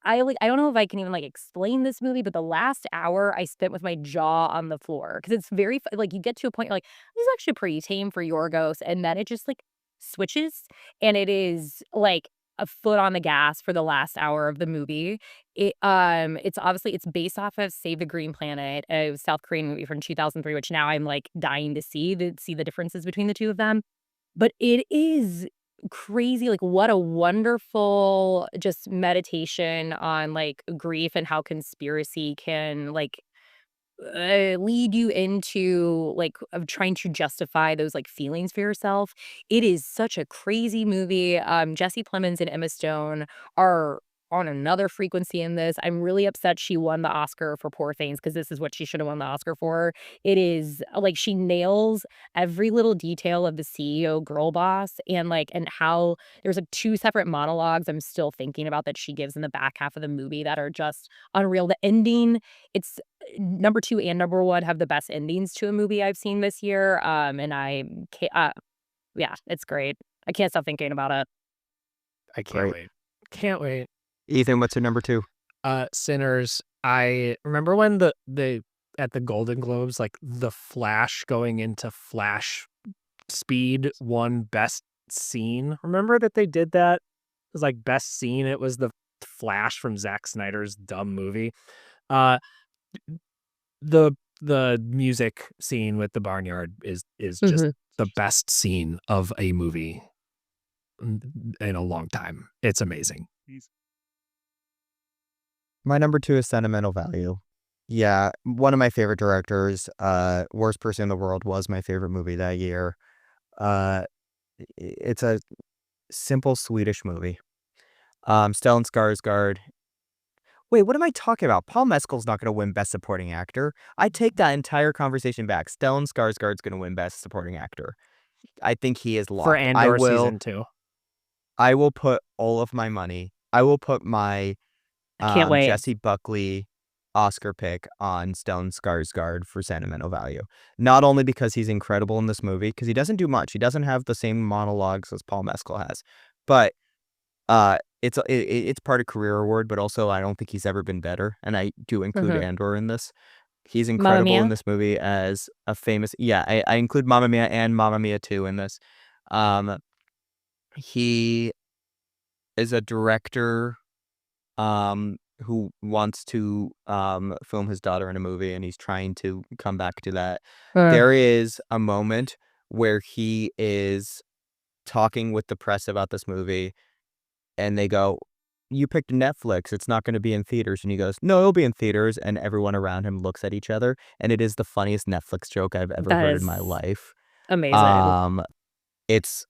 I don't know if I can even, like, explain this movie, but the last hour I spent with my jaw on the floor because it's very f like, you get to a point, you're like, "This is actually pretty tame for Yorgos," and then it just, like, switches, and it is, like, a foot on the gas for the last hour of the movie. It's based off of Save the Green Planet, a South Korean movie from 2003, which now I'm, like, dying to see the differences between the 2 of them. But it is crazy, like, what a wonderful just meditation on, like, grief and how conspiracy can, like, lead you into, like, of trying to justify those, like, feelings for yourself. It is such a crazy movie. Jesse Plemons and Emma Stone are on another frequency in this. I'm really upset she won the Oscar for Poor Things because this is what she should have won the Oscar for. It is like, she nails every little detail of the CEO girl boss and how there's, like, 2 separate monologues I'm still thinking about that she gives in the back half of the movie that are just unreal. The ending, it's number 2 and number 1 have the best endings to a movie I've seen this year, and I ca yeah, it's great. I can't stop thinking about it. I can't Great. wait. Can't wait. Ethan, what's your number 2? Sinners. I remember when the at the Golden Globes, like the Flash going into Flash speed won best scene. Remember that they did that? It was like best scene. It was the Flash from Zack Snyder's dumb movie. Uh the the music scene with the barnyard is just Mhm. the best scene of a movie in a long time. It's amazing. My number 2 is Sentimental Value. Yeah, one of my favorite directors. Worst Person in the World was my favorite movie that year. Uh, it's a simple Swedish movie. Stellan Skarsgård. Wait, what am I talking about? Paul Mescal's not gonna win Best Supporting Actor. I take that entire conversation back. Stellan Skarsgård's gonna win Best Supporting Actor. I think he is For locked. Andor season 2. I will put all of my money. I will put my I can't wait. Jesse Buckley Oscar pick on Stellan Skarsgård for Sentimental Value. Not only because he's incredible in this movie, because he doesn't do much. He doesn't have the same monologues as Paul Mescal has, but it's part of career award. But also, I don't think he's ever been better, and I do include Mhm. Andor in this. He's Mamma incredible in Mia? this movie as a famous. Yeah, I include Mamma Mia and Mamma Mia 2 in this. Um, he is a director who wants to film his daughter in a movie, and he's trying to come back to that. Uh, There is a moment where he is talking with the press about this movie, and they go, "You picked Netflix, it's not gonna be in theaters." And he goes, "No, it'll be in theaters." And everyone around him looks at each other, and it is the funniest Netflix joke I've ever that heard in is my life. amazing. Um, it's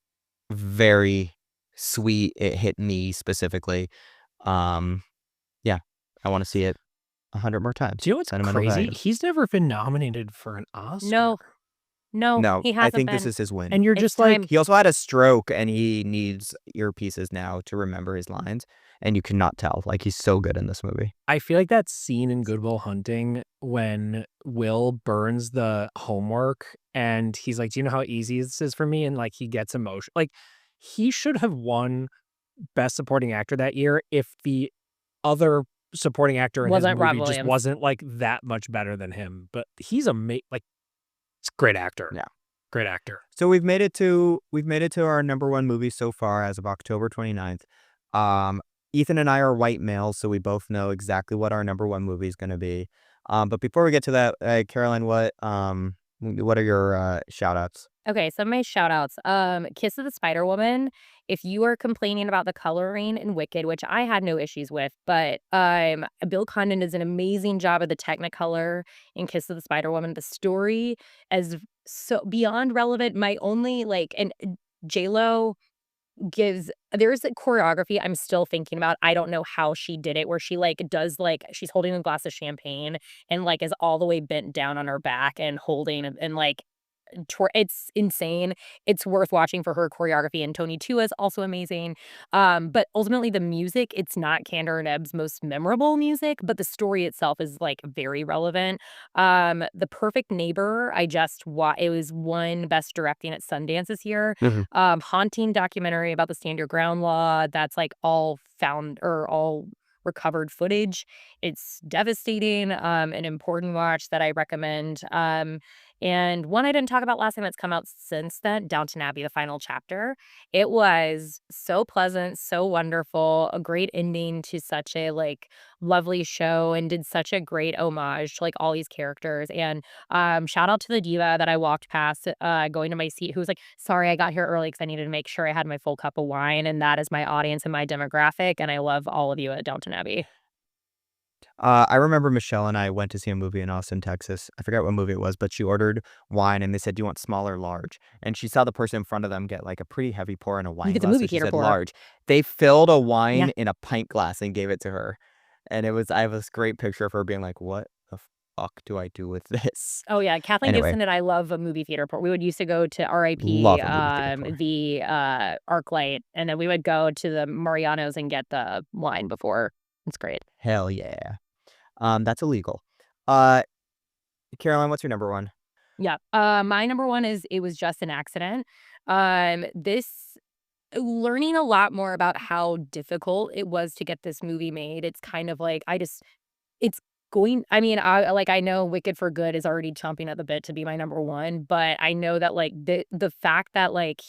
very sweet. It hit me specifically. Um, yeah, I wanna see it 100 more Do times. you know what's Sentimental crazy? Value. He's never been nominated for an Oscar. No, no, No, he I hasn't think this been. is his win. And you're It's just like, time. He also had a stroke, and he needs earpieces now to remember his lines, and you cannot tell, like, he's so good in this movie. I feel like that scene in Good Will Hunting when Will burns the homework and he's like, "Do you know how easy this is for me?" And like he gets emotion. Like he should have won Best Supporting Actor that year if the other supporting actor in his Wasn't Rob movie just Williams. wasn't like that much better than him. But he's like he's a great actor. Yeah. Great actor. So we've made it to our number 1 movie so far as of October 29th. Um, Ethan and I are white males, so we both know exactly what our number 1 movie is gonna be. But before we get to that, Caroline, what What are your shout outs? Okay, some of my shout outs. Kiss of the Spider Woman. If you are complaining about the coloring in Wicked, which I had no issues with, but Bill Condon does an amazing job of the Technicolor in Kiss of the Spider Woman. The story is so beyond relevant. My only like and J Lo gives there's a choreography I'm still thinking about. I don't know how she did it, where she like does like she's holding a glass of champagne and like is all the way bent down on her back and holding and like it's insane. It's worth watching for her choreography, and Tony Tua is also amazing. But ultimately, the music, it's not Candor and Ebb's most memorable music, but the story itself is, like, very relevant. The Perfect Neighbor, it was won Best Directing at Sundance this year. Mhm. Haunting documentary about the Stand Your Ground law that's, like, all found or all recovered footage. It's devastating, an important watch that I recommend. And one I didn't talk about last time that's come out since then, Downton Abbey: The Final Chapter. It was so pleasant, so wonderful, a great ending to such a, like, lovely show and did such a great homage to, like, all these characters, and, shout out to the diva that I walked past, going to my seat who was like, "Sorry, I got here early because I needed to make sure I had my full cup of wine," and that is my audience and my demographic, and I love all of you at Downton Abbey. I remember Michelle and I went to see a movie in Austin, Texas. I forget what movie it was, but she ordered wine and they said, "Do you want small or large?" And she saw the person in front of them get like a pretty heavy pour in a You wine get the glass, movie so she theater said pour. large. They filled a Yeah. wine in a pint glass and gave it to her. And I have this great picture of her being like, "What the fuck do I do with this?" Oh, yeah, Kathleen Anyway, Gibson and I love a movie theater pour. We would used to go to RIP, love a movie theater pour. the, ArcLight, and then we would go to the Mariano's and get the wine before. It's great. Hell yeah. That's illegal. Uh, Caroline, what's your number one? Yeah, my number 1 is It Was Just an Accident. This learning a lot more about how difficult it was to get this movie made. It's kind of like it's going I mean, I know Wicked for Good is already chomping at the bit to be my number 1, but I know that, like, the fact that, like,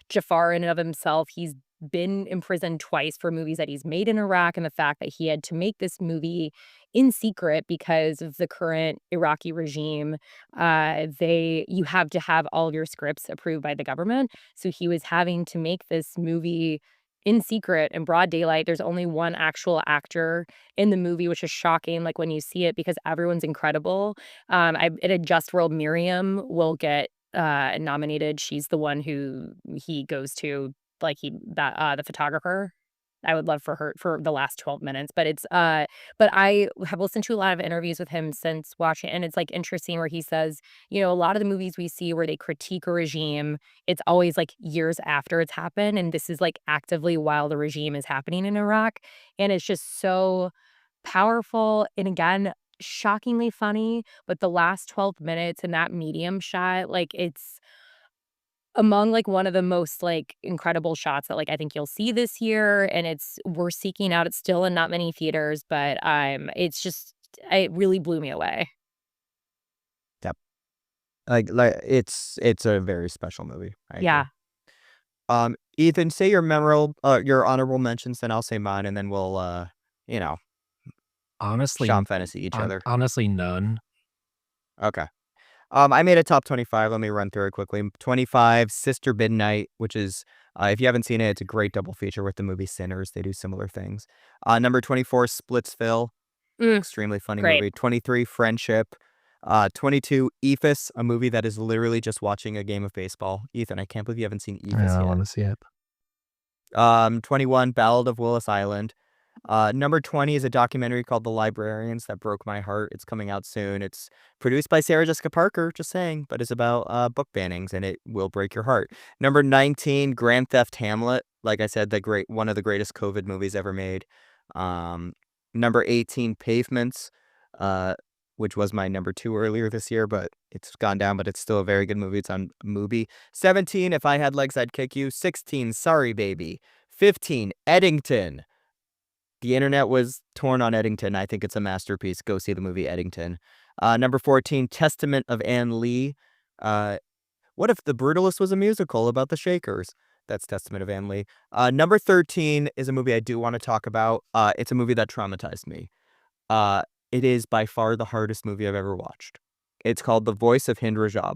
Jafar in and of himself, he's been imprisoned twice for movies that he's made in Iraq, and the fact that he had to make this movie in secret because of the current Iraqi regime, you have to have all of your scripts approved by the government, so he was having to make this movie in secret in broad daylight. There's only one actual actor in the movie, which is shocking, like, when you see it because everyone's incredible. I in a Just World, Miriam will get, nominated. She's the one who he goes to, like, the photographer. I would love for her for the last 12 minutes, but I have listened to a lot of interviews with him since watching, and it's, like, interesting where he says, a lot of the movies we see where they critique a regime, it's always, like, years after it's happened, and this is, like, actively while the regime is happening in Iraq, and it's just so powerful and, again, shockingly funny, but the last 12 minutes in that medium shot, like, it's among, like, one of the most, like, incredible shots that, like, I think you'll see this year, and we're seeking out it's still in not many theaters, but, it's just it really blew me away. Yep. It's a very special movie. I agree. Yeah. Ethan, say your honorable mentions, then I'll say mine, and then we'll, you know, Sean Honestly, Fantasy each other. honestly, none. Okay. I made a top 25. Let me run through it quickly. 25, Sister Midnight, which is, if you haven't seen it, it's a great double feature with the movie Sinners. They do similar things. Number 24, Splitsville, Mm, extremely funny great. movie. 23, Friendship. 22, Ephus, a movie that is literally just watching a game of baseball. Ethan, I can't believe you haven't seen Ephus Yeah, I yet. want to see it. 21, Ballad of Willis Island. Number 20 is a documentary called The Librarians that broke my heart. It's coming out soon. It's produced by Sarah Jessica Parker, just saying, but it's about book bannings and it will break your heart. Number 19, Grand Theft Hamlet. Like I said, one of the greatest COVID movies ever made. Um, Number 18, Pavements, uh, which was my number 2 earlier this year, but it's gone down, but it's still a very good movie. It's on Mubi. 17, If I Had Legs, I'd Kick You. 16, Sorry Baby. 15, Eddington. The internet was torn on Eddington. I think it's a masterpiece. Go see the movie Eddington. Number 14, Testament of Anne Lee. Uh, what if The Brutalist was a musical about the Shakers? That's Testament of Anne Lee. Number 13 is a movie I do want to talk about. It's a movie that traumatized me. It is by far the hardest movie I've ever watched. It's called The Voice of Hind Rajab.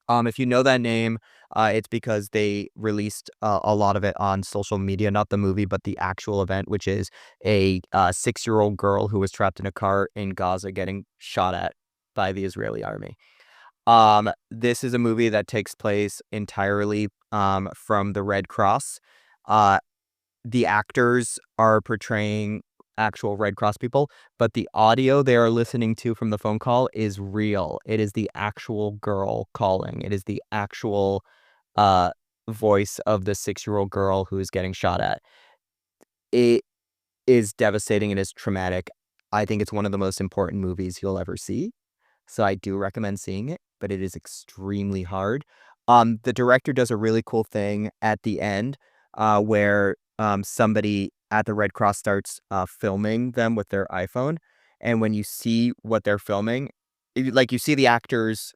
If you know that name, it's because they released a lot of it on social media, not the movie, but the actual event, which is a 6-year-old girl who was trapped in a car in Gaza getting shot at by the Israeli army. This is a movie that takes place entirely from the Red Cross. Uh, the actors are portraying actual Red Cross people, but the audio they are listening to from the phone call is real. It is the actual girl calling. It is the actual uh voice of the 6-year-old girl who is getting shot at. It is devastating. It is traumatic. I think it's one of the most important movies you'll ever see. So I do recommend seeing it, but it is extremely hard. The director does a really cool thing at the end, where somebody at the Red Cross starts filming them with their iPhone, and when you see what they're filming, like you see the actors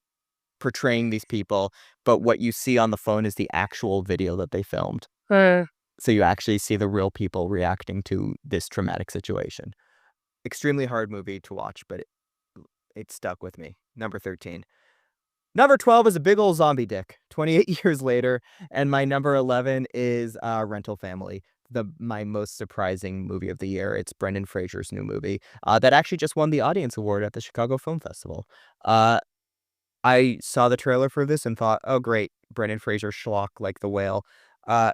portraying these people, but what you see on the phone is the actual video that they filmed. Uh, So you actually see the real people reacting to this traumatic situation. Extremely hard movie to watch, but it stuck with me. Number 13. Number 12 is a big old zombie dick, 28 years later, and my number 11 is Rental Family, my most surprising movie of the year. It's Brendan Fraser's new movie that actually just won the Audience Award at the Chicago Film Festival. I saw the trailer for this and thought, oh, great, Brendan Fraser schlock like The Whale. Uh,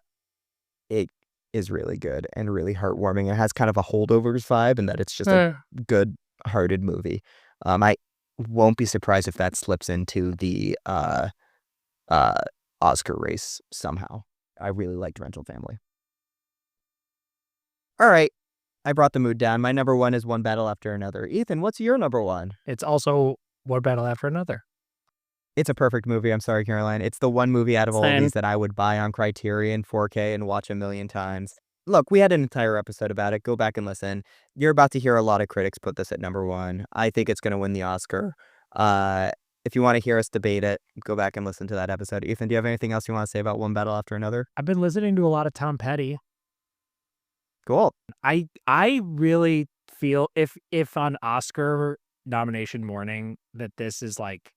it is really good and really heartwarming. It has kind of a Holdovers vibe in that it's just a uh. good-hearted movie. I won't be surprised if that slips into the uh, Oscar race somehow. I really liked Rental Family. All right, I brought the mood down. My number one is One Battle After Another. Ethan, what's your number one? It's also one battle after another. It's a perfect movie. I'm sorry, Caroline. It's the one movie out of all of Same. these that I would buy on Criterion 4K and watch a million times. Look, we had an entire episode about it. Go back and listen. You're about to hear a lot of critics put this at number one. I think it's going to win the Oscar. If you want to hear us debate it, go back and listen to that episode. Ethan, do you have anything else you want to say about One Battle After Another? I've been listening to a lot of Tom Petty. Cool. I really feel if on Oscar nomination morning that this is like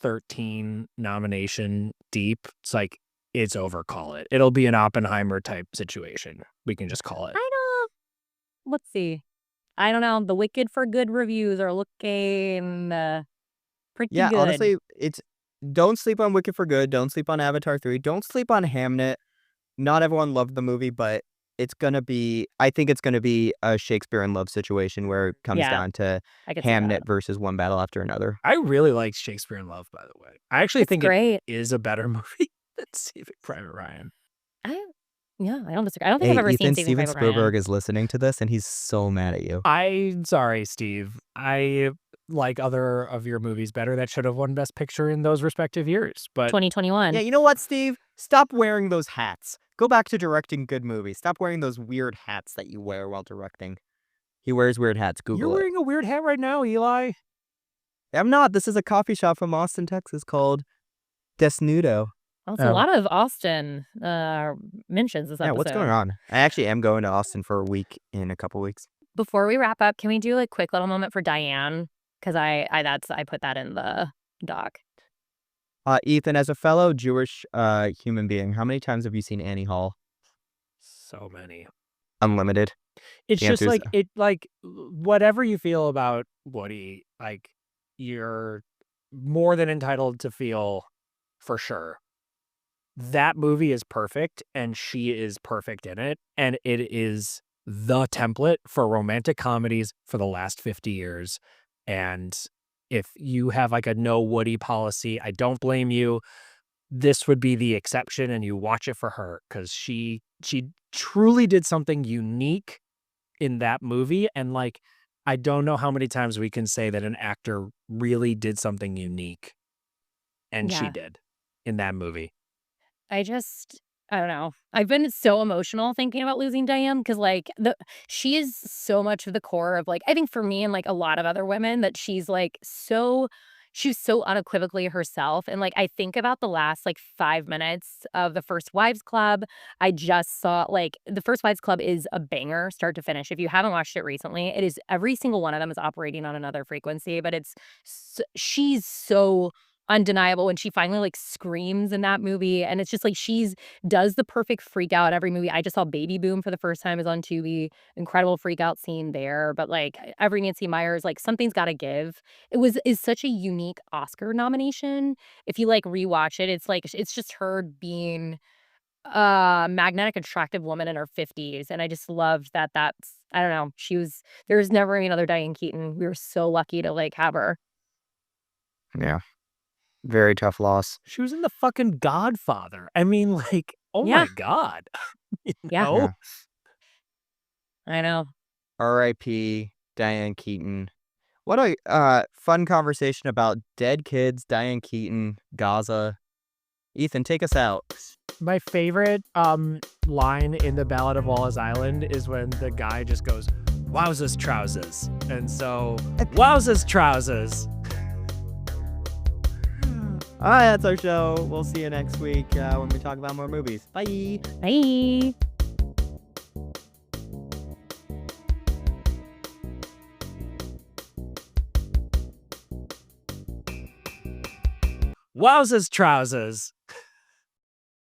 13 nomination deep, it's like it's over, call it. It'll be an Oppenheimer type situation. We can just call it. I don't. Let's see. I don't know. The Wicked for Good reviews are looking pretty Yeah, good. honestly, don't sleep on Wicked for Good. Don't sleep on Avatar 3. Don't sleep on Hamnet. Not everyone loved the movie, but I think it's gonna be a Shakespeare in Love situation where it comes Yeah, down to I could see that. Hamnet versus One Battle After Another. I really like Shakespeare in Love, by the way. I actually It's think great. it is a better movie than Saving Private Ryan. Yeah, I don't disagree. I don't think Hey, I've ever seen Ethan, Saving Steven Private Ryan. Spielberg is listening to this, and he's so mad at you. I'm sorry, Steve. I like other of your movies better that should have won Best Picture in those respective years. But 2021. Yeah, you know what, Steve? Stop wearing those hats. Go back to directing good movies. Stop wearing those weird hats that you wear while directing. He wears weird hats. you're Google it. wearing a weird hat right now, Eli. I'm not. This is a coffee shop from Austin, Texas called Desnudo. That's a lot of Austin mentions this episode. Yeah, what's going on? I actually am going to Austin for a week in a couple weeks. Before we wrap up, can we do a quick little moment for Diane? Because I put that in the doc. Ethan, as a fellow Jewish human being, how many times have you seen Annie Hall? So many. Unlimited. It's The just answer's- like whatever you feel about Woody, like you're more than entitled to feel for sure. That movie is perfect and she is perfect in it, and it is the template for romantic comedies for the last 50 years. And if you have like a no Woody policy, I don't blame you. This would be the exception, and you watch it for her because she truly did something unique in that movie. And like, I don't know how many times we can say that an actor really did something unique, and she Yeah. did in that movie. I don't know. I've been so emotional thinking about losing Diane because like she is so much of the core of like I think for me and like a lot of other women that she's like so she was so unequivocally herself, and, like, I think about the last, like, 5 minutes of The First Wives Club. I just saw like, The First Wives Club is a banger start to finish. If you haven't watched it recently, it is every single one of them is operating on another frequency, but she's so undeniable when she finally, like, screams in that movie, and it's just like she's does the perfect freak out every movie. I just saw Baby Boom for the first time is on Tubi, incredible freak out scene there, but, like, every Nancy Meyers, like, Something's Gotta Give. It was is such a unique Oscar nomination. If you, like, rewatch it, it's like it's just her being a magnetic, attractive woman in her 50s, and I just loved that that's I don't know, she was there's never another Diane Keaton. We were so lucky to, like, have her. Yeah. Very tough loss. She was in the fucking Godfather. I mean, like, oh Yeah, my god. You yeah, know? Yeah. I know. R.I.P. Diane Keaton. What a fun conversation about dead kids, Diane Keaton, Gaza. Ethan, take us out. My favorite line in the Ballad of Wallace Island is when the guy just goes, "Wowzers trousers." And so, wowzers trousers. All right, that's our show. We'll see you next week when we talk about more movies. Bye. Bye. Wowzers trousers.